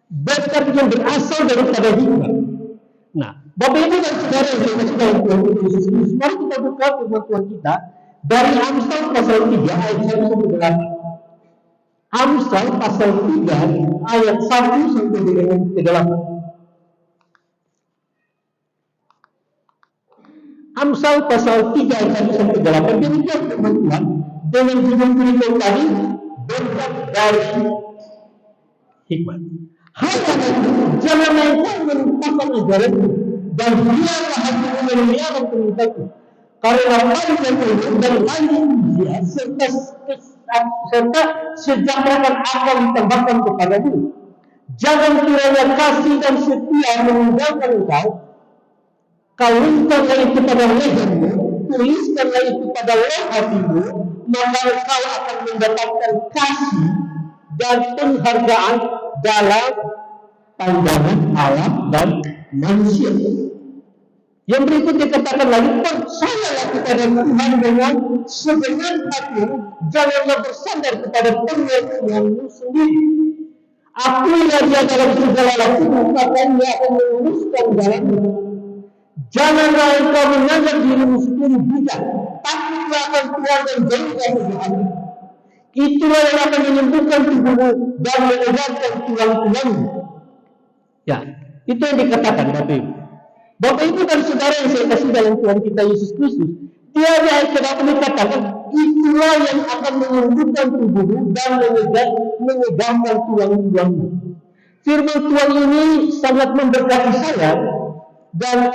berkat yang berasal daripada hikmah. Nah, Bapak Ibu dan Saudara yang saya kasih dalam Tuhan Yesus Kristus, mari kita buka firman Tuhan kita dari Amsal pasal 3 ayat 1 sampai 8. Amsal pasal 3 ayat 1 sampai dengan 8. Amsal pasal 3 ayat 1 sampai 8. Demikian firman Tuhan dengan judul tadi, berkat dari hikmat. Hai anakku, janganlah engkau melupakan ajaranku, dan biarlah hatimu memuliakan perintahku. Karena baik yang baik dan lain dia serta sejahtera akan ditambahkan kepadamu. Jangan kiranya kasih dan setia meninggalkan engkau. Kawinkanlah itu pada lehermu, tuliskanlah itu pada leher hatimu, maka engkau akan mendapatkan kasih dan penghargaan dalam pandangan Allah dan manusia. Yang berikut dikatakan lagi, percayalah kepada Tuhan dengan segenap hati, janganlah bersandar kepada pengertianmu sendiri. Akuilah dia dalam segala lakumu, maka dia akan meluruskan jalanmu. Janganlah engkau menganggap dirimu sendiri bijak, takutlah akan Tuhan dan jauhlah dari hati. Itulah yang akan menyembuhkan tubuhmu dan menegakkan tulang-tulangmu. Ya, itu yang dikatakan Bapak Ibu. Bapak Ibu dan Saudara yang saya kasih dalam Tuhan kita Yesus Kristus, dia sedang dikatakan itulah yang akan menyembuhkan tubuhmu dan menegakkan tulang-tulangmu. Firman Tuhan ini sangat memberkati saya. Dan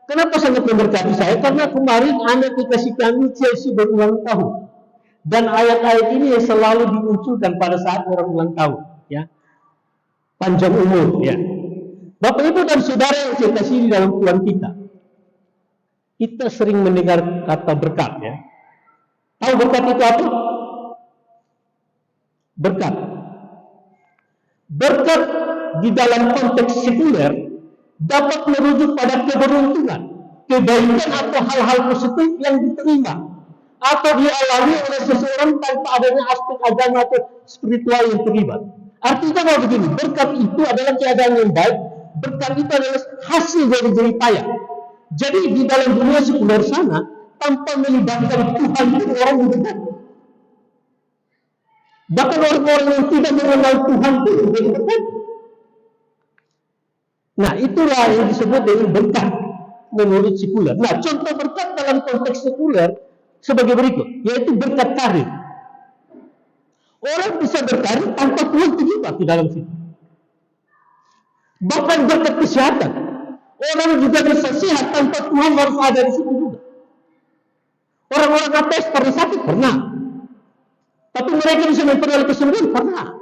kenapa sangat memberkati saya? Karena kemarin anak kekasih kami Chelsea berulang tahun. Dan ayat-ayat ini yang selalu dimunculkan pada saat orang ulang tahun, ya. Panjang umur, ya. Bapak Ibu dan Saudara yang saya kasih di dalam Tuhan kita sering mendengar kata berkat, ya. Tahu berkat itu apa? Berkat. Berkat di dalam konteks sekuler dapat merujuk pada keberuntungan, kebaikan atau hal-hal positif yang diterima atau dialami oleh seseorang tanpa adanya aspek agama atau spiritual yang terlibat. Artinya kalau begini, berkat itu adalah keadaan yang baik, berkat itu adalah hasil dari jerih payah. Jadi di dalam dunia sekuler sana, tanpa melibatkan Tuhan itu orang berkat. Bahkan orang-orang yang tidak mengenal Tuhan itu juga berkat. Nah, itulah yang disebut dengan berkat menurut sekuler. Nah, contoh berkat dalam konteks sekuler sebagai berikut, yaitu berkat karir. Orang bisa berkarir tanpa Tuhan terlibat di dalam situ. Bahkan berkat kesehatan, orang juga bisa sehat tanpa Tuhan harus ada di situ juga. Orang-orang ateis pernah sakit, pernah. Tapi mereka bisa memperoleh kesembuhan, pernah.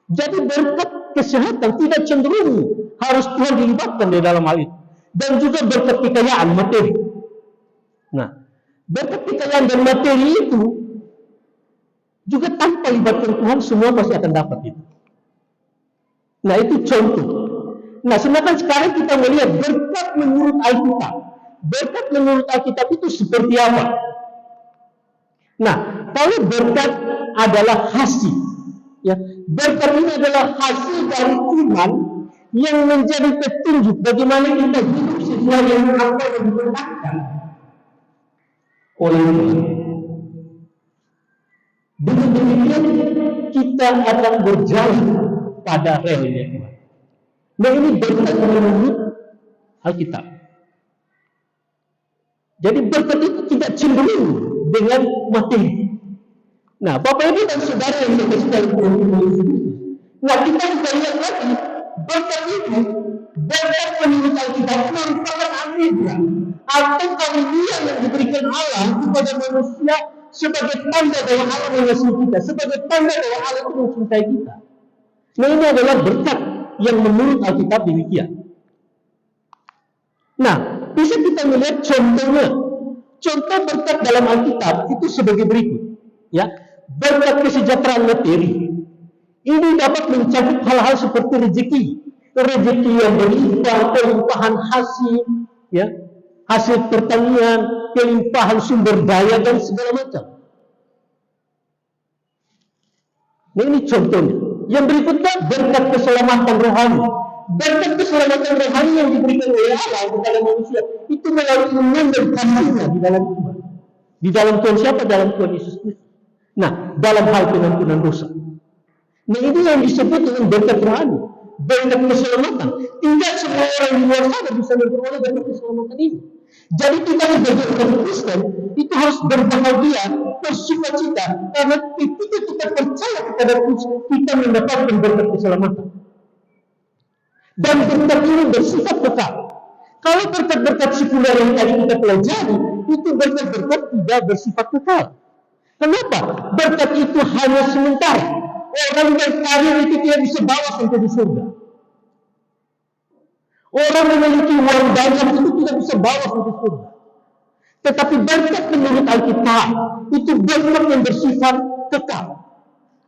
Jadi berkat kesehatan tidak cenderung harus Tuhan dilibatkan di dalam hal itu. Dan juga berkat kekayaan materi. Nah, berkat kekayaan dan materi itu juga tanpa libatkan Tuhan semua pasti akan dapat itu. Nah, itu contoh. Nah, sedangkan sekarang kita melihat berkat menurut Alkitab. Berkat menurut Alkitab itu seperti apa? Nah, kalau berkat adalah hasil, ya, berkat ini adalah hasil dari iman yang menjadi petunjuk bagaimana kita hidup sesuai dengan apa yang diperintahkan oleh Tuhan. Dengan demikian kita akan berjalan pada relnya Tuhan. Nah, ini berkat menurut Alkitab. Jadi berkat itu tidak cenderung dengan materi. Nah, Bapak Ibu dan Saudara yang saya kasih dalam Tuhan Yesus. Nah, kita bisa lihat lagi berkat itu, berkat menurut Alkitab merupakan anugerah atau karunia yang diberikan Allah kepada manusia sebagai tanda bahwa Allah mengasihi kita, sebagai tanda bahwa Allah itu mencintai kita. Nah, ini adalah berkat yang menurut Alkitab demikian. Nah, bisa kita melihat contohnya. Contoh berkat dalam Alkitab itu sebagai berikut, ya. Berkat kesejahteraan materi ini dapat mencakup hal-hal seperti rezeki yang berlimpah, kelimpahan hasil, ya, hasil pertanian, kelimpahan sumber daya dan segala macam. Nah, ini contohnya. Yang berikutnya berkat keselamatan rohani. Berkat keselamatan rohani yang diberikan oleh Allah kepada manusia itu melalui iman dan kasihnya di dalam Tuhan. Di dalam Tuhan siapa? Dalam Tuhan Yesus Kristus. Nah, dalam hal pengampunan dosa. Nah, ini yang disebut dengan berkat rohani, berkat keselamatan. Tidak semua orang di luar sana bisa memperoleh berkat keselamatan ini. Jadi kita sebagai orang Kristen itu harus berbahagia, bersukacita, karena ketika kita percaya kepada Kristus, kita mendapatkan berkat keselamatan. Dan berkat ini bersifat kekal. Kalau berkat-berkat sekuler yang tadi kita pelajari, itu berkat-berkat tidak bersifat kekal. Kenapa? Berkat itu hanya sementara. Orang yang kaya itu tidak bisa bawa sampai di surga. Orang memiliki uang banyak itu tidak bisa bawa sampai surga. Tetapi berkat menurut Alkitab itu berkat yang bersifat kekal.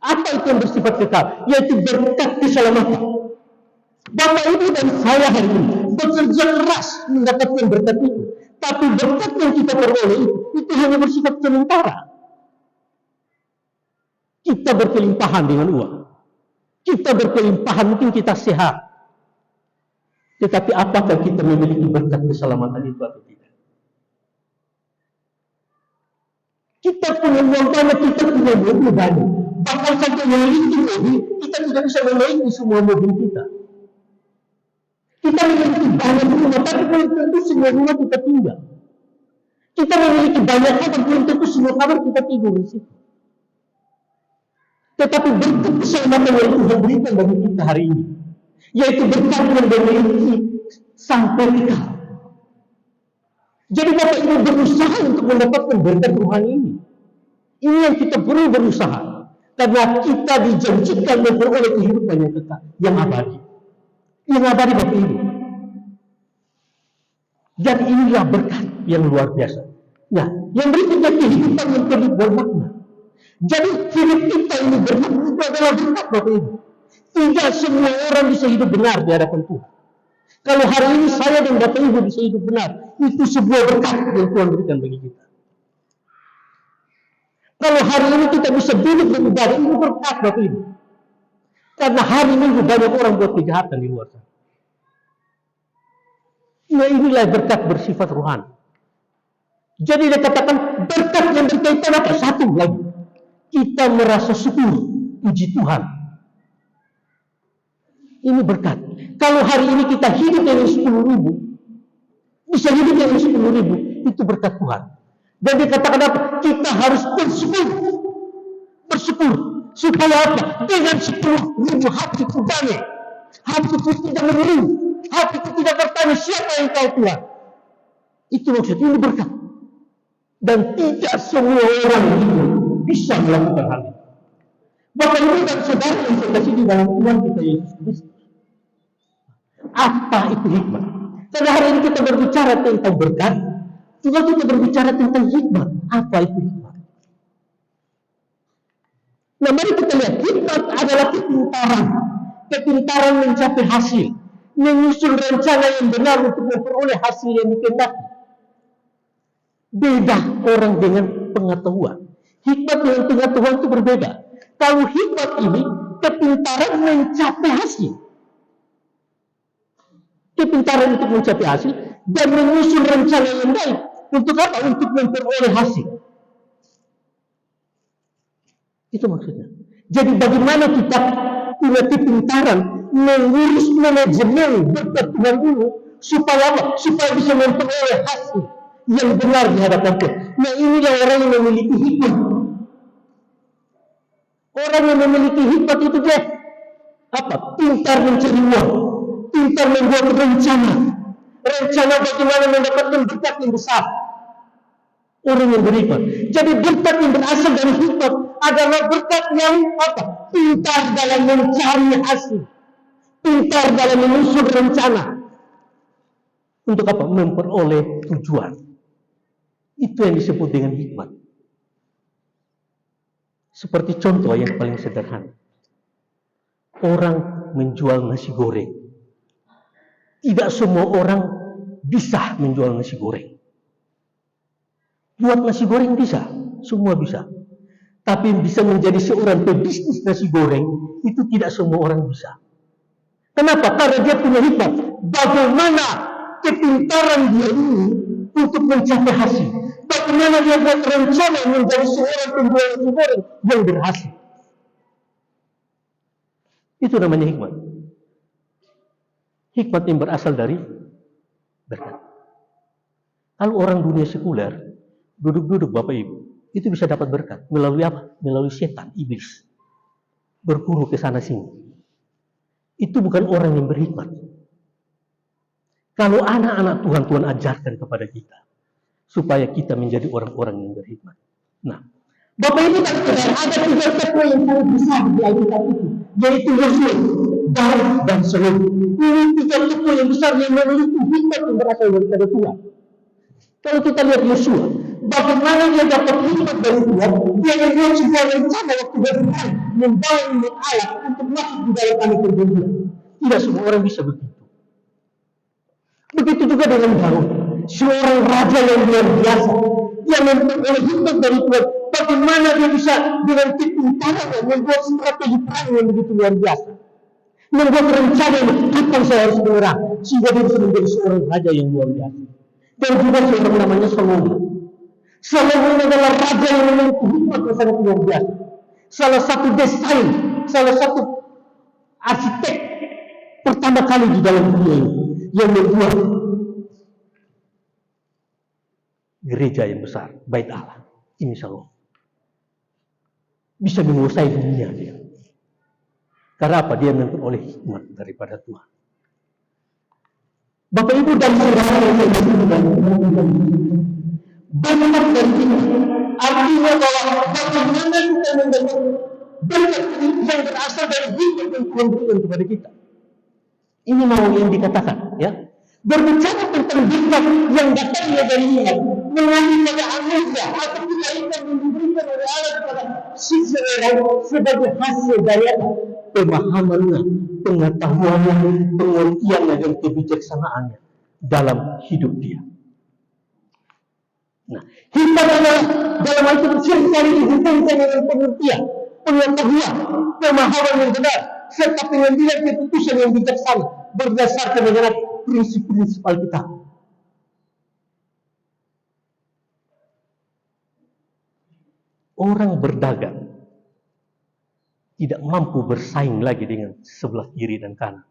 Apa itu yang bersifat kekal? Yaitu berkat keselamatan. Bapak Ibu dan saya hari ini bekerja keras mendapatkan berkat itu. Tapi berkat yang kita peroleh itu hanya bersifat sementara. Kita berkelimpahan dengan uang. Kita berkelimpahan, mungkin kita sehat. Tetapi apakah kita memiliki berkat keselamatan itu atau tidak? Kita punya uang banyak, kita punya mobil banyak. Bahkan sampai memiliki mobil, kita tidak bisa memiliki semua mobil kita. Kita memiliki banyak rumah, tapi belum tentu semua rumah kita tinggal. Kita memiliki banyak kamar, belum tentu semua kamar kita tidur di situ. Tetapi berkat keselamatan yang Tuhan berikan bagi kita hari ini, yaitu berkat yang memiliki sampai kekal. Jadi Bapak Ibu berusaha untuk mendapatkan berkat rohani ini. Ini yang kita perlu berusaha, karena kita dijanjikan memperoleh kehidupan yang kekal, yang abadi. Yang abadi Bapak Ibu. Dan inilah berkat yang luar biasa. Nah, yang berikutnya kehidupan yang penuh bermakna. Jadi hidup kita ini bermakna itu adalah berkat Bapak Ibu. Tidak semua orang bisa hidup benar di hadapan Tuhan. Kalau hari ini saya dan Bapak Ibu bisa hidup benar, itu sebuah berkat yang Tuhan berikan bagi kita. Kalau hari ini kita bisa duduk dan ibadah, itu berkat Bapak Ibu. Karena hari Minggu banyak orang buat kejahatan di luar sana. Nah, inilah berkat bersifat rohani. Jadi dia katakan berkat yang berkaitan apa? Satu lagi. Kita merasa syukur, puji Tuhan. Ini berkat. Kalau hari ini kita hidup dengan 10.000, bisa hidup dengan 10.000, itu berkat Tuhan. Dan dikatakan apa? Kita harus bersyukur. Bersyukur. Supaya apa? Dengan 10.000 hatiku damai. Hatiku tidak mengeluh. Hatiku tidak bertanya siapa yang kau Tuhan. Itu maksudnya ini berkat. Dan tidak semua orang itu bisa melakukan hal itu. Bapak Ibu dan Saudara yang saya kasih di dalam Tuhan kita Yesus Kristus. Apa itu hikmat? Karena hari ini kita berbicara tentang berkat, juga kita berbicara tentang hikmat. Apa itu hikmat? Nah, mari kita lihat, hikmat adalah kepintaran. Kepintaran mencapai hasil, menyusun rencana yang benar untuk memperoleh hasil yang dikehendaki. Beda orang dengan pengetahuan. Hikmat dengan pengetahuan itu berbeda. Kalau hikmat ini, kepintaran mencapai hasil. Kepintaran untuk mencapai hasil dan menyusun rencana yang baik. Untuk apa? Untuk memperoleh hasil. Itu maksudnya. Jadi bagaimana kita punya kepintaran mengurus manajemen berkat Tuhan dulu supaya apa? Supaya bisa memperoleh hasil yang benar di hadapan Tuhan. Nah, inilah orang yang memiliki hikmat. Orang yang memiliki hikmat itu dia apa? Pintar mencari uang, pintar membuat rencana bagaimana mendapatkan berkat yang besar. Orang yang berhikmat. Jadi berkat yang berasal dari hikmat adalah berkat yang apa? Pintar dalam mencari hasil, pintar dalam menyusun rencana untuk apa? Memperoleh tujuan. Itu yang disebut dengan hikmat. Seperti contoh yang paling sederhana. Orang menjual nasi goreng. Tidak semua orang bisa menjual nasi goreng. Buat nasi goreng bisa, semua bisa. tapi bisa menjadi seorang pebisnis nasi goreng, itu tidak semua orang bisa. Kenapa? Karena dia punya hikmat. Bagaimana kepintaran dia ini untuk mencapai hasil. Bagaimana dia buat rencana menjadi seorang penjual nasi goreng yang berhasil. Itu namanya hikmat. Hikmat yang berasal dari berkat. Kalau orang dunia sekuler, duduk-duduk Bapak Ibu, itu bisa dapat berkat. Melalui apa? Melalui setan, iblis. Berguru ke sana sini. Itu bukan orang yang berhikmat. Kalau anak-anak Tuhan, Tuhan ajarkan kepada kita. Supaya kita menjadi orang-orang yang berhikmat. Nah, Bapak Ibu tak sadar, ada 3 tokoh yang sangat besar di Alkitab itu. Yaitu Yosua, Daud, dan Salomo. Ini 3 tokoh yang besar yang memiliki hikmat yang berasal daripada Tuhan. Kalau kita lihat Yosua, bagaimana dia dapat hikmat dari Tuhan, dia membuat sebuah rencana waktu berperang, membangun alat untuk masuk di dalam tanah perjanjian. Tidak semua orang bisa begitu. Begitu juga dengan Daud, seorang raja yang luar biasa. Dia memperoleh hikmat dari Tuhan. Bagaimana dia bisa dengan kepintarannya membuat strategi perang yang begitu luar biasa. Membuat rencana kapan saya harus menyerang, sehingga dia bisa menjadi seorang raja yang luar biasa. Dan juga seorang namanya Salomo. Salomo adalah raja yang memiliki hikmat yang sangat luar biasa. Salah satu desain, salah satu arsitek pertama kali di dalam dunia ini yang membuat gereja yang besar, bait Allah. Ini Salomo. Bisa menguasai dunia dia. Karena apa? Dia memperoleh hikmat daripada Tuhan. Bapak Ibu dan saudara yang saya berkat dari kita. Artinya bahwa bagaimana kita mendapat berkat yang berasal dari hikmat yang Tuhan berikan kepada kita. Ini mau yang dikatakan, ya. Berbicara tentang hikmat yang datangnya dari Tuhan, melalui pada anugerah atau kekayaan yang diberikan oleh Allah kepada seseorang sebagai hasil dari pemahamannya, pengetahuannya, pengertiannya, dan kebijaksanaannya dalam hidup dia. Nah, hikmat adalah dalam hal itu seringkali dihubungkan dengan pengertian, pengetahuan, pemahaman yang benar, serta pengambilan keputusan yang bijaksana berdasarkan dengan prinsip-prinsip Alkitab. Orang berdagang tidak mampu bersaing lagi dengan sebelah kiri dan kanan.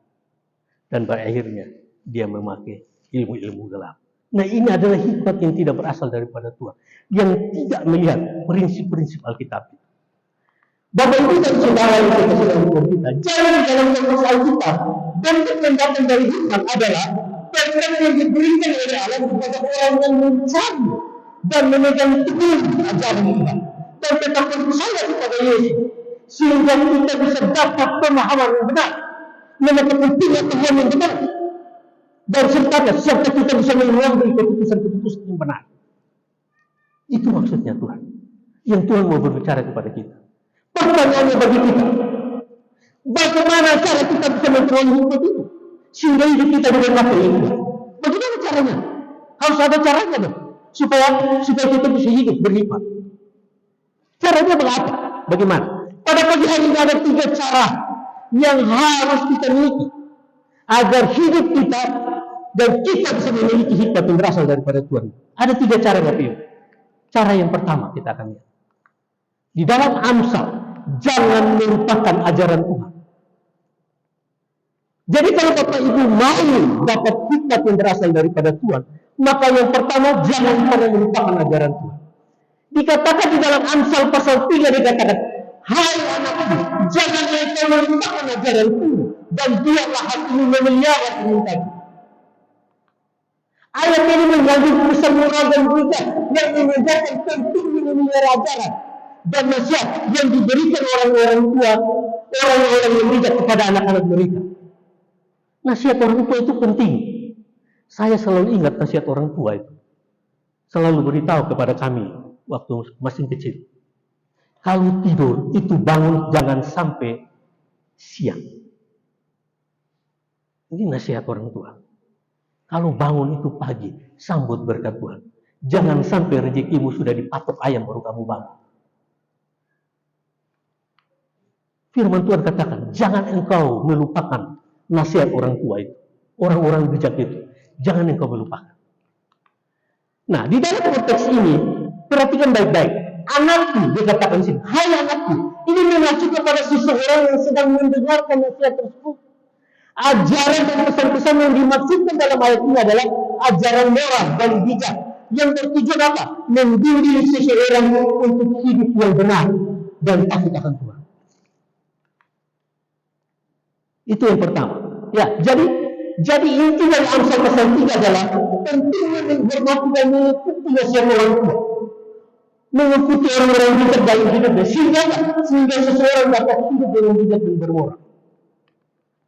Dan pada akhirnya dia memakai ilmu-ilmu gelap. Nah, ini adalah hikmat yang tidak berasal daripada Tuhan. Yang tidak melihat prinsip-prinsip Alkitab. Bapak Ibu dan saudara yang saya kasih dalam kita, jalan dalam konteks Alkitab, bentuk yang datang dari hikmat adalah berkat yang diberikan oleh Allah kepada orang yang mencari dan memegang teguh ajaran Tuhan. Dan tetap percaya kepada Yesus. Sehingga kita bisa dapat pemahaman yang benar, mendapat pengetahuan yang benar, dan serta kita bisa mengambil keputusan-keputusan yang benar. Itu maksudnya Tuhan. Yang Tuhan mau berbicara kepada kita. Pertanyaannya bagi kita, bagaimana cara kita bisa memperoleh hikmat itu? Sehingga hidup kita dengan apa itu? Bagaimana caranya? Harus ada caranya dong. Supaya kita bisa hidup berhikmat. Caranya apa? Bagaimana? Pada pagi hari ini ada 3 cara yang harus kita miliki agar hidup kita dan kita bisa memiliki hikmat yang berasal daripada Tuhan. Ada 3 cara Bapak Ibu. Cara yang pertama kita akan lihat. Di dalam Amsal, jangan melupakan ajaran Tuhan. Jadi kalau Bapak Ibu mau dapat hikmat yang berasal daripada Tuhan, maka yang pertama jangan pernah melupakan ajaran Tuhan. Dikatakan di dalam Amsal pasal 3 dikatakan, hai anakku, jangan engkau melupakan ajaranku dan biarlah hatimu memelihara perintahku. Ayat ini mengandung pesan moral dan berita yang mengajarkan pentingnya memelihara ajaran dan nasihat yang diberikan orang-orang tua, orang-orang yang bijak kepada anak-anak mereka. Nasihat orang tua itu penting. Saya selalu ingat nasihat orang tua itu. Selalu beritahu kepada kami waktu masih kecil. Kalau tidur itu bangun jangan sampai siang. Ini nasihat orang tua. Kalau bangun itu pagi, sambut berkat Tuhan. Jangan sampai rezekimu sudah dipatok ayam baru kamu bangun. Firman Tuhan katakan, jangan engkau melupakan nasihat orang tua itu. Orang-orang bijak itu. Jangan engkau melupakan. Nah, di dalam konteks ini, perhatikan baik-baik. Anakku, dikatakan sini, hai anakku. Ini mengacu kepada seseorang yang sedang mendengarkan nasihat tersebut. Ajaran dan pesan-pesan yang dimaksudkan dalam ayat ini adalah ajaran moral dan bijak. Yang bertujuan apa? Membimbing seseorang untuk hidup yang benar dan takut akan Tuhan. Itu yang pertama. Ya, jadi inti dari Amsal pasal 3 adalah pentingnya menghormati dan mengikuti nasihat orang tua. Mengikuti orang-orang bijak dalam hidupnya sehingga seseorang dapat hidup dengan bijak dan bermoral.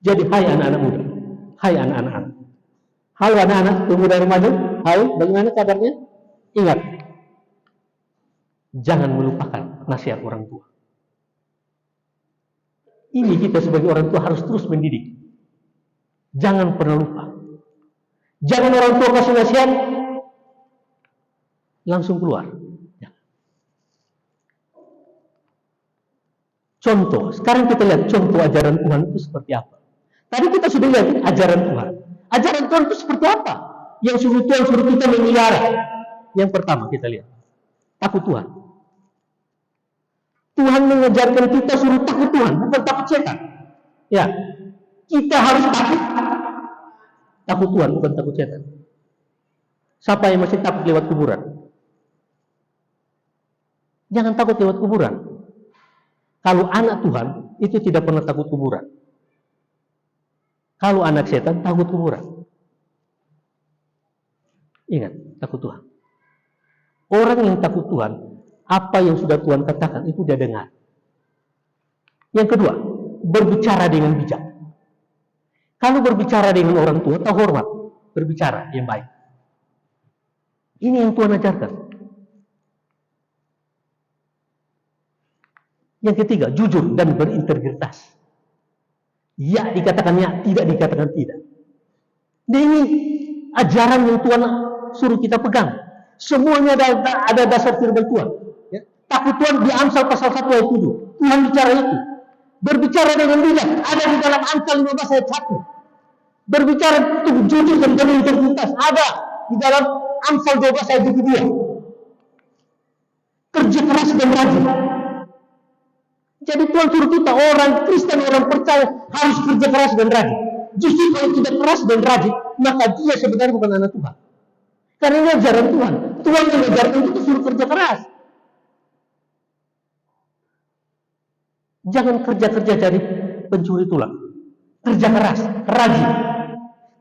Jadi hai anak-anak muda, hai anak-anak, halo anak-anak pemuda remaja, hai, bagaimana kabarnya? Ingat, jangan melupakan nasihat orang tua. Ini kita sebagai orang tua harus terus mendidik. Jangan pernah lupa. Jangan orang tua kasih nasihat langsung keluar. Contoh, sekarang kita lihat contoh ajaran Tuhan itu seperti apa. Tadi kita sudah lihat ajaran Tuhan. Ajaran Tuhan itu seperti apa? Yang suruh Tuhan suruh kita memelihara. Yang pertama kita lihat, takut Tuhan. Tuhan mengajarkan kita suruh takut Tuhan, bukan takut setan. Ya, kita harus takut Tuhan, bukan takut setan. Siapa yang masih takut lewat kuburan? Jangan takut lewat kuburan. Kalau anak Tuhan itu tidak pernah takut kuburan. Kalau anak setan takut kuburan. Ingat, takut Tuhan. Orang yang takut Tuhan, apa yang sudah Tuhan katakan itu dia dengar. Yang kedua, berbicara dengan bijak. Kalau berbicara dengan orang tua, tahu hormat, berbicara yang baik. Ini yang Tuhan ajarkan. Yang ketiga, jujur dan berintegritas. Ya dikatakan ya, tidak dikatakan tidak. Nah ini ajaran yang Tuhan suruh kita pegang. Semuanya ada dasar firman Tuhan. Ya. Takut Tuhan di Amsal pasal 1 ayat 7. Tuhan bicara itu. Berbicara dengan bijak. Ada di dalam Amsal 15 ayat 1. Berbicara untuk jujur dan berintegritas. Ada di dalam Amsal 12 ayat 22. Kerja keras dan rajin. Jadi Tuhan suruh kita orang Kristen, orang percaya harus kerja keras dan rajin. Justru kalau tidak keras dan rajin, maka dia sebenarnya bukan anak Tuhan. Karena ini ajaran Tuhan. Tuhan yang mengajarkan itu suruh kerja keras. Jangan kerja-kerja jadi pencuri tulang. Kerja keras, rajin.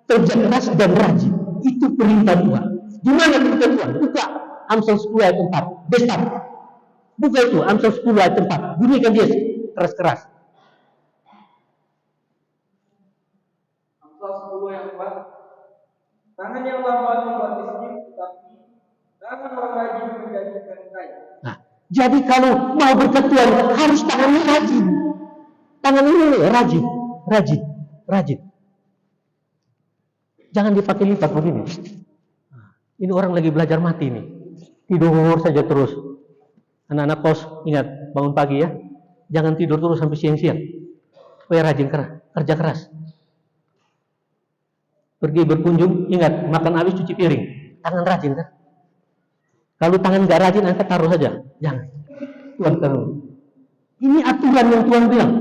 Kerja keras dan rajin. Itu perintah Tuhan. Di mana perintah Tuhan? Buka Amsal 10 ayat 4. Besar. Buka itu, Amsal 10 ayat 4. Bunyikan dia keras-keras. Amsal 10 ayat 4. Tangan yang lambat membuat miskin, tetapi tangan orang rajin menjadikan kaya. Nah, jadi kalau mau berkat Tuhan, harus tangannya rajin. Tangan ini rajin, rajin, rajin. Jangan dipakai lipat begini. Ini orang lagi belajar mati nih. Tidur saja terus. Anak-anak kos, ingat, bangun pagi ya. Jangan tidur terus sampai siang-siang. Supaya rajin kerja keras. Pergi berkunjung, ingat, makan habis cuci piring. Tangan rajin kan? Kalau tangan gak rajin, angkat taruh saja. Jangan. Tuhan taruh. Ini aturan yang Tuhan bilang.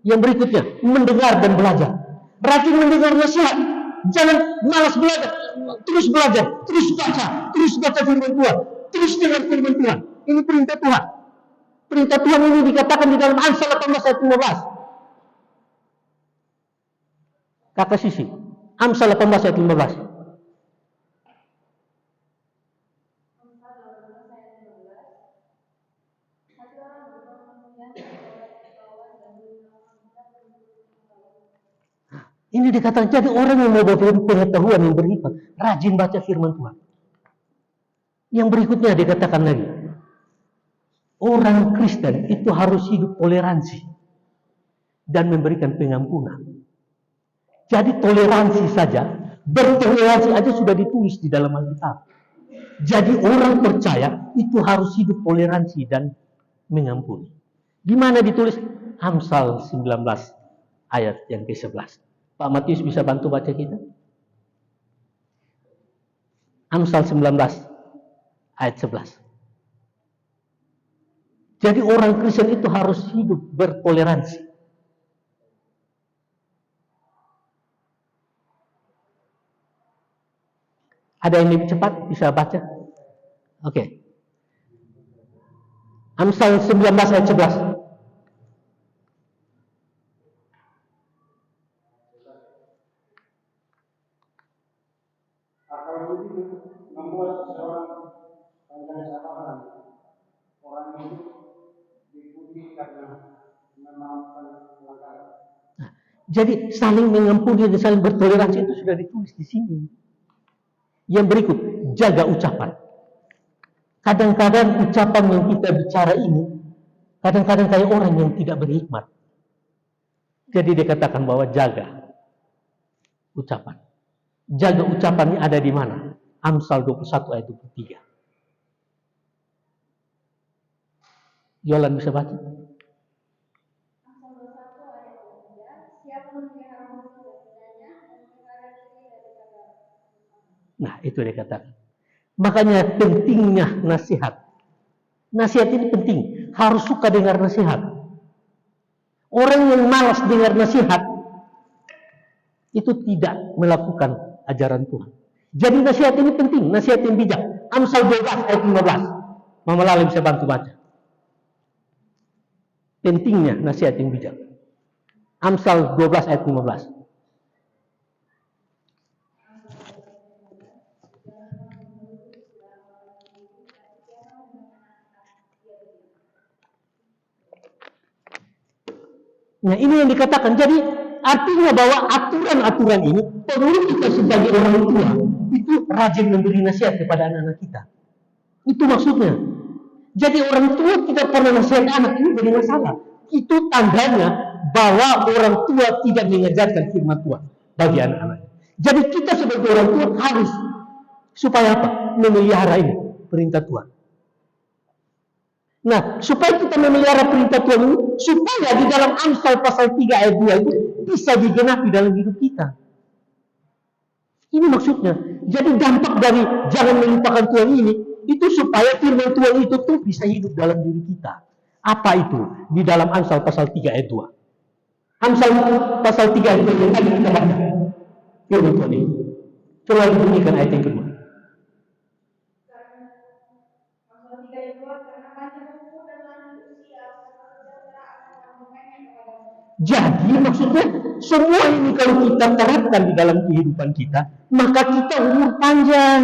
Yang berikutnya, mendengar dan belajar. Rajin mendengar nasihat. Jangan malas belajar. Terus belajar, terus baca firman Tuhan. Terus dengar firman Tuhan. Ini perintah Tuhan. Perintah Tuhan ini dikatakan di dalam Amsal 18 ayat 15. Kakak Sisi, Amsal 18 ayat 15. Ini dikatakan, jadi orang yang mau pengetahuan yang berhikmat, rajin baca firman Tuhan. Yang berikutnya dikatakan lagi, orang Kristen itu harus hidup toleransi dan memberikan pengampunan. Jadi toleransi saja, bertoleransi aja sudah ditulis di dalam Alkitab. Jadi orang percaya itu harus hidup toleransi dan mengampuni. Di mana ditulis? Amsal 19 ayat yang ke-11. Pak Matius bisa bantu baca kita? Amsal 19 ayat 11. Jadi orang Kristen itu harus hidup bertoleransi. Ada yang lebih cepat bisa baca? Oke. Amsal 19 ayat 11. Akal budi membuat seseorang pandai sabaran. Orang itu dipuji karena memaafkan pelanggaran. Nah, jadi saling mengampuni dan saling bertoleransi itu sudah ditulis di sini. Yang berikut, jaga ucapan. Kadang-kadang ucapan yang kita bicara ini, kadang-kadang kayak orang yang tidak berhikmat. Jadi dikatakan bahwa jaga ucapan. Jaga ucapan ini ada di mana? Amsal 21 ayat 23. Yolan bisa baca? Amsal 21 ayat 23, siapa memelihara musuh dan tidaknya, dan memelihara diri daripada musuh. Nah, itu dikatakan. Makanya pentingnya nasihat. Nasihat ini penting. Harus suka dengar nasihat. Orang yang malas dengar nasihat, itu tidak melakukan ajaran Tuhan. Jadi nasihat ini penting. Nasihat yang bijak. Amsal 12 ayat 15. Mama Lala bisa bantu baca. Pentingnya nasihat yang bijak. Amsal 12 ayat 15. Nah, ini yang dikatakan. Jadi artinya bahwa aturan-aturan ini perlu kita sebagai orang tua itu rajin memberi nasihat kepada anak-anak kita. Itu maksudnya. Jadi orang tua tidak pernah nasihat anak ini jadi masalah. Itu tandanya bahwa orang tua tidak mengajarkan firman Tuhan bagi anak-anaknya. Jadi kita sebagai orang tua harus supaya apa? Memelihara ini perintah Tuhan. Nah, supaya kita memelihara perintah Tuhan ini, supaya di dalam Amsal pasal 3 ayat 2 itu bisa digenapi dalam hidup kita. Ini maksudnya. Jadi dampak dari jangan melupakan Tuhan ini, itu supaya firman Tuhan itu tuh bisa hidup dalam diri kita. Apa itu? Di dalam Amsal pasal 3 ayat 2. Amsal pasal 3 ayat 2 yang tadi kita baca. Firman Tuhan ini. Coba dibunyikan ayat yang kedua. Amsal 3 ayat 2, karena panjang umur dan lanjut usia, serta sejahtera akan mengampaikan kepadamu. Jadi maksudnya semua ini kalau kita terapkan di dalam kehidupan kita, maka kita umur panjang.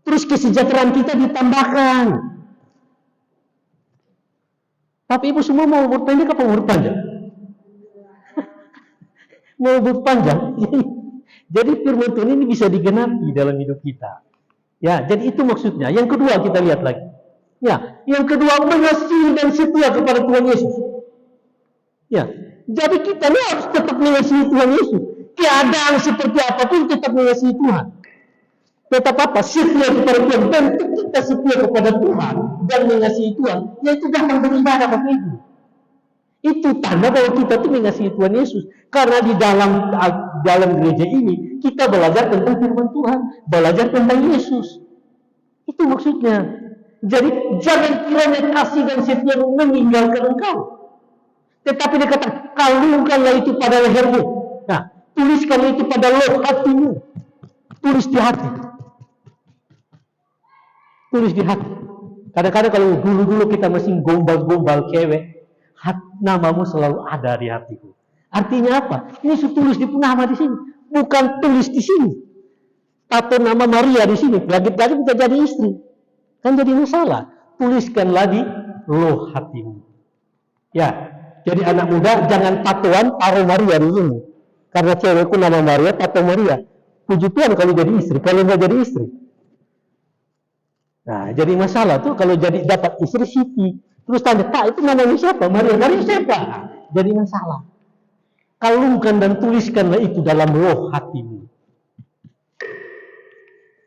Terus kesejahteraan kita ditambahkan. Tapi ibu semua mau umur pendek apa umur panjang? Mau umur panjang. Jadi firman Tuhan ini bisa digenapi dalam hidup kita. Ya, jadi itu maksudnya. Yang kedua kita lihat lagi. Ya, yang kedua mengasihi dan setia kepada Tuhan Yesus. Ya, jadi kita ini harus tetap mengasihi Tuhan Yesus. Keadaan seperti apapun tetap mengasihi Tuhan. Tetap apa? Setia kepada Tuhan. Bentuk kita setia kepada Tuhan dan mengasihi Tuhan, yaitu datang beribadah Bapak Ibu. Itu tanda bahwa kita tuh mengasihi Tuhan Yesus. Karena di dalam gereja ini kita belajar tentang firman Tuhan, belajar tentang Yesus. Itu maksudnya. Jadi jangan kiranya kasih dan setia meninggalkan engkau. Tetapi dia kata, kalungkanlah itu pada lehermu. Nah, tuliskanlah itu pada loh hatimu. Tulis di hati. Tulis di hati. Kadang-kadang kalau dulu-dulu kita masih gombal-gombal cewek, namamu selalu ada di hatiku. Artinya apa? Ini tulis di nama di sini, bukan tulis di sini. Atau nama Maria di sini, lagi-lagi kita jadi istri. Kan jadi masalah. Tuliskanlah di loh hatimu. Ya, jadi anak muda jangan tatoan taruh Maria di sini. Karena cewekku nama Maria, tato Maria. Puji Tuhan kalau jadi istri, kalau nggak jadi istri. Nah, jadi masalah tuh kalau jadi dapat istri Siti. Terus tanya, Pak itu namanya siapa? Maria. Maria siapa? Jadi masalah. Kalungkan dan tuliskanlah itu dalam loh hatimu.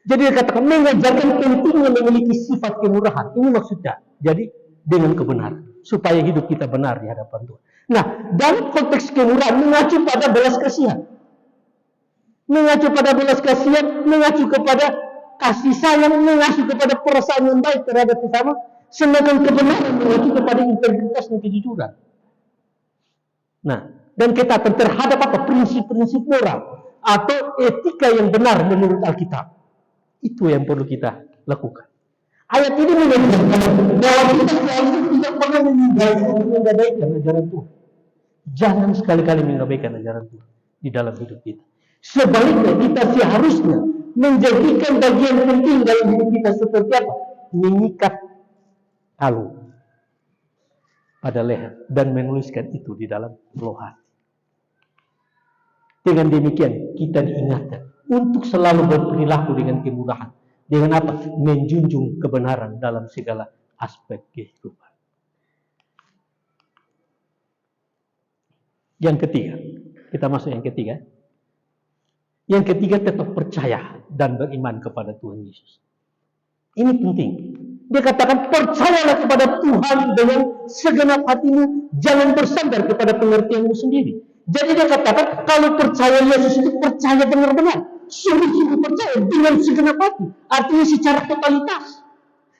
Jadi dia katakan mengajarkan pentingnya memiliki sifat kemurahan. Ini maksudnya. Jadi dengan kebenaran. supaya hidup kita benar di hadapan Tuhan. Nah, dalam konteks kemurahan mengacu pada belas kasihan. Mengacu pada belas kasihan, mengacu kepada kasih sayang, mengacu kepada perasaan yang baik terhadap sesama, sedangkan kebenaran mengacu kepada integritas dan kejujuran. Nah, dan ketatan terhadap apa? Prinsip-prinsip moral atau etika yang benar menurut Alkitab. Itu yang perlu kita lakukan. Ayat ini menunjukkan bahwa kita selalu tidak pernah mengabaikan ajaran Tuhan. Jangan sekali-kali mengabaikan ajaran Tuhan di dalam hidup kita. Sebaliknya kita seharusnya menjadikan bagian penting dalam hidup kita seperti apa? Mengikat kalung pada leher dan menuliskan itu di dalam loh hati. Dengan demikian kita diingatkan untuk selalu berperilaku dengan kemurahan. Dengan apa? Menjunjung kebenaran dalam segala aspek kehidupan. Yang ketiga, kita masuk yang ketiga. Yang ketiga, tetap percaya dan beriman kepada Tuhan Yesus. Ini penting. Dia katakan, percayalah kepada Tuhan dengan segenap hatimu, jangan bersandar kepada pengertianmu sendiri. Jadi dia katakan, kalau percaya Yesus itu percaya benar-benar, sungguh-sungguh percaya dengan segenap hati. Artinya secara totalitas.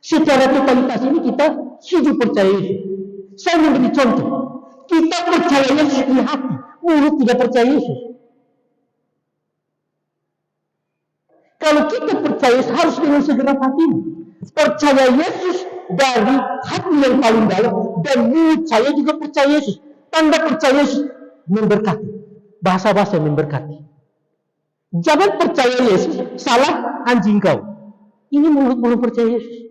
Secara totalitas ini kita hidup percaya Yesus. Saya memberi contoh. Kita percaya Yesus di hati, mulut tidak percaya Yesus. Kalau kita percaya harus dengan segenap hatimu. Percaya Yesus dari hati yang paling dalam, dan mulut saya juga percaya Yesus. Tanda percaya Yesus memberkati. Bahasa-bahasa memberkati. Jangan percaya Yesus, salah anjing kau. Ini mulut belum percaya Yesus.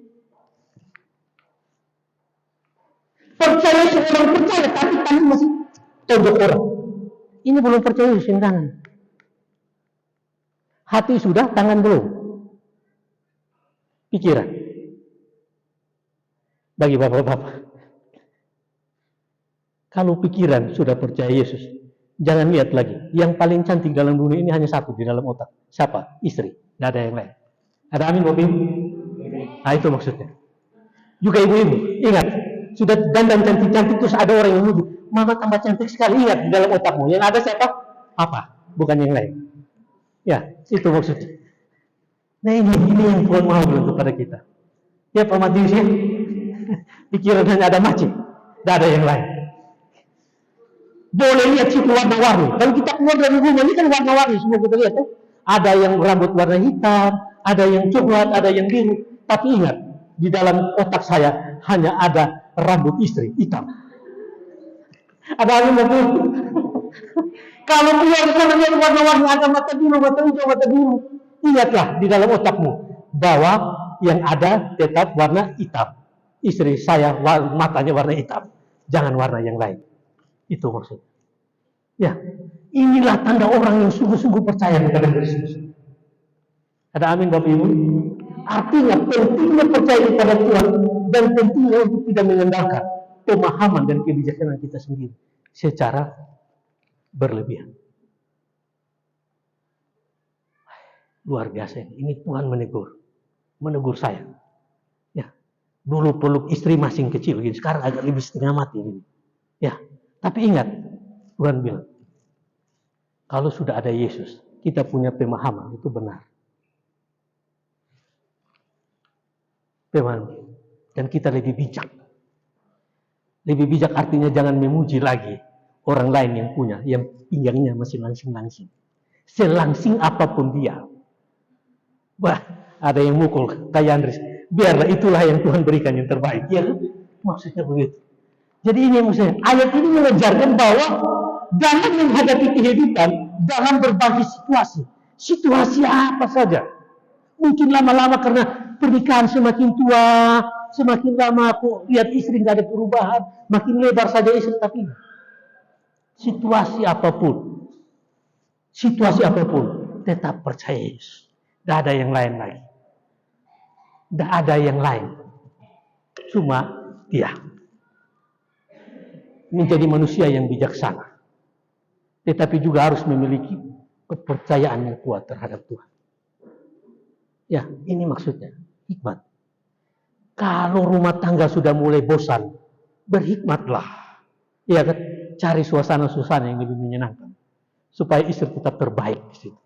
Percaya Yesus orang percaya, tapi tangan masih tonjok orang. Ini belum percaya Yesus yang tangan. Hati sudah, tangan belum. Pikiran. Bagi bapak-bapak. Kalau pikiran sudah percaya Yesus, jangan lihat lagi. Yang paling cantik dalam dunia ini hanya satu di dalam otak. Siapa? Istri. Tidak ada yang lain. Ada amin, Bapak Ibu? Nah, itu maksudnya. Juga ibu-ibu, ingat. Sudah dandan cantik-cantik, terus ada orang yang menuduh, mama tambah cantik sekali. Ingat, di dalam otakmu. Yang ada siapa? Apa? Bukan yang lain. Ya, itu maksudnya. Nah, ini yang Tuhan mau kepada kita. Ya, Pak Matius ya. Pikiran hanya ada macet. Tidak ada yang lain. Boleh lihat situ warna-warni. Kalau kita keluar dari rumah ini kan warna-warni semua kita lihat. Ada yang rambut warna hitam, ada yang coklat, ada yang biru. Tapi ingat, di dalam otak saya hanya ada rambut istri hitam. Ada yang betul. Kalau keluar di sana lihat warna-warni, ada mata biru, mata hijau, mata biru. Ingatlah di dalam otakmu bahwa yang ada tetap warna hitam. Istri saya matanya warna hitam. Jangan warna yang lain. Itu maksudnya. Ya, inilah tanda orang yang sungguh-sungguh percaya kepada Kristus. Ada amin Bapak Ibu? Artinya pentingnya percaya kepada Tuhan dan pentingnya untuk tidak mengandalkan pemahaman dan kebijaksanaan kita sendiri secara berlebihan. Luar biasa ini Tuhan menegur saya. Ya, dulu peluk istri masih kecil gini, sekarang agak lebih setengah mati gini. Ya, tapi ingat, Tuhan bilang, kalau sudah ada Yesus, kita punya pemahaman, itu benar. Pemahaman. Dan kita lebih bijak. Lebih bijak artinya jangan memuji lagi orang lain yang punya, yang pinggangnya masih langsing-langsing. Selangsing apapun dia. Wah, ada yang mukul, kayak Andres. Biarlah itulah yang Tuhan berikan yang terbaik. Ya, maksudnya begitu. Jadi ini maksudnya, ayat ini mengajarkan bahwa dalam menghadapi kehidupan, dalam berbagai situasi. Situasi apa saja. Mungkin lama-lama karena pernikahan semakin tua, semakin lama aku lihat istri nggak ada perubahan, makin lebar saja istri, tapi situasi apapun, tetap percaya Yesus. Tidak ada yang lain lagi. Tidak ada yang lain. Cuma dia. Menjadi manusia yang bijaksana. Tetapi juga harus memiliki kepercayaan yang kuat terhadap Tuhan. Ya, ini maksudnya. Hikmat. Kalau rumah tangga sudah mulai bosan, berhikmatlah. Ya kan? Cari suasana-suasana yang lebih menyenangkan. Supaya istri tetap terbaik di situ.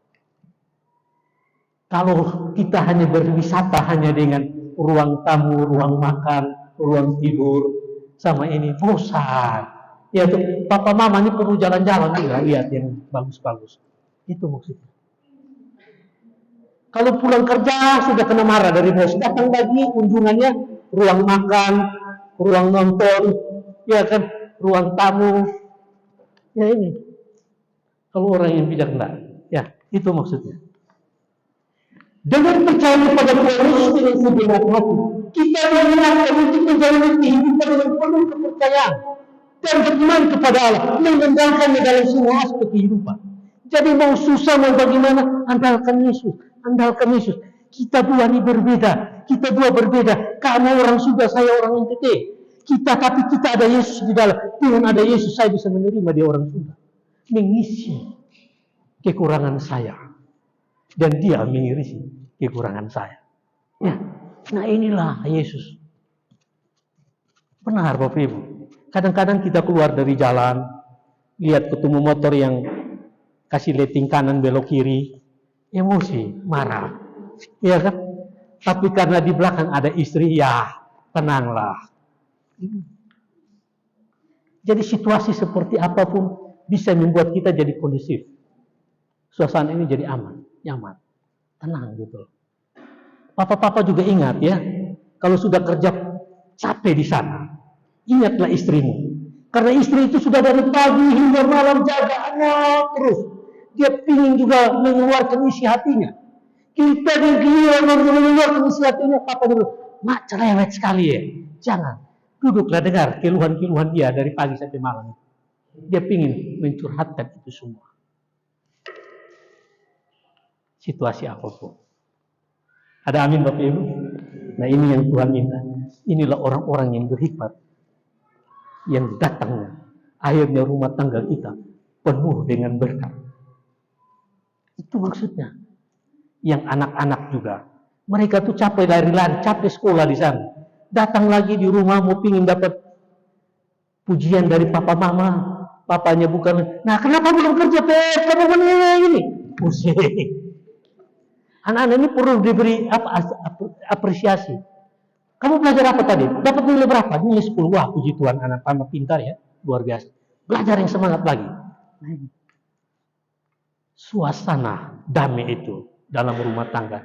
Kalau kita hanya berwisata hanya dengan ruang tamu, ruang makan, ruang tidur, sama ini bosan. Ya tuh, papa mama ini perlu jalan-jalan juga, lihat yang bagus-bagus. Itu maksudnya. Kalau pulang kerja sudah kena marah dari bos, datang lagi kunjungannya ruang makan, ruang nonton, ya kan, ruang tamu. Ya ini. Kalau orang yang bijak enggak, ya itu maksudnya. Dengan percaya pada Tuhan Yesus dengan segenap hati, kita diingatkan untuk menjalani kehidupan dengan penuh kepercayaan dan beriman kepada Allah, mengandalkannya dalam semua aspek kehidupan. Jadi mau susah mau bagaimana, andalkan Yesus, andalkan Yesus. Kita dua ini berbeda, kita dua berbeda. Kamu orang Sunda, saya orang NTT. Tapi kita ada Yesus di dalam. Dengan ada Yesus saya bisa menerima dia orang Sunda, mengisi kekurangan saya. Dan dia mengisi kekurangan saya. Ya. Nah inilah Yesus. Benar Bapak Ibu. Kadang-kadang kita keluar dari jalan, lihat ketemu motor yang kasih letting kanan belok kiri, emosi, marah. Ya kan? Tapi karena di belakang ada istri, ya tenanglah. Jadi situasi seperti apapun bisa membuat kita jadi kondusif. Suasana ini jadi aman, nyaman, tenang gitu. Papa-papa juga ingat ya, kalau sudah kerja capek di sana, ingatlah istrimu. Karena istri itu sudah dari pagi hingga malam jaga anak terus. Dia ingin juga mengeluarkan isi hatinya. Kita mengeluarkan isi hatinya, papa dulu, mak cerewet sekali ya. Jangan, duduklah dengar keluhan-keluhan dia dari pagi sampai malam. Dia ingin mencurhatkan itu semua. Situasi apapun. Ada amin Bapak Ibu? Nah ini yang Tuhan minta. Inilah orang-orang yang berhikmat. Yang datangnya. Akhirnya rumah tangga kita penuh dengan berkat. Itu maksudnya. Yang anak-anak juga. Mereka tuh capek lari-lari, capek sekolah di sana. Datang lagi di rumah mau pingin dapat pujian dari papa mama. Papanya bukan. Nah kenapa belum kerja Pep? Kamu ini. Pusing. Anak-anak ini perlu diberi apresiasi. Kamu belajar apa tadi? Dapat nilai berapa? Nilai 10. Wah, puji Tuhan, anak kamu pintar ya. Luar biasa. Belajar yang semangat lagi. Suasana damai itu dalam rumah tangga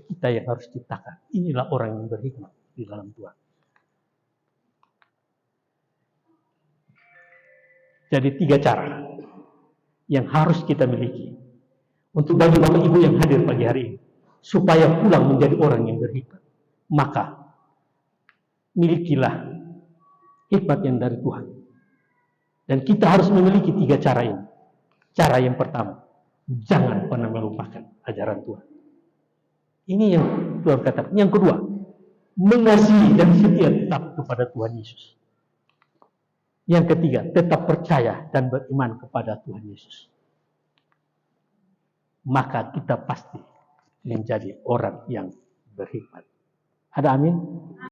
kita yang harus ciptakan. Inilah orang yang berhikmat di dalam Tuhan. Jadi 3 cara yang harus kita miliki. Untuk bagi Bapak Ibu yang hadir pagi hari ini, supaya pulang menjadi orang yang berhikmat, maka milikilah hikmat yang dari Tuhan. Dan kita harus memiliki 3 cara ini. Cara yang pertama, jangan pernah melupakan ajaran Tuhan. Ini yang Tuhan katakan. Yang kedua, mengasihi dan setia tetap kepada Tuhan Yesus. Yang ketiga, tetap percaya dan beriman kepada Tuhan Yesus. Maka kita pasti menjadi orang yang berhikmat. Ada amin?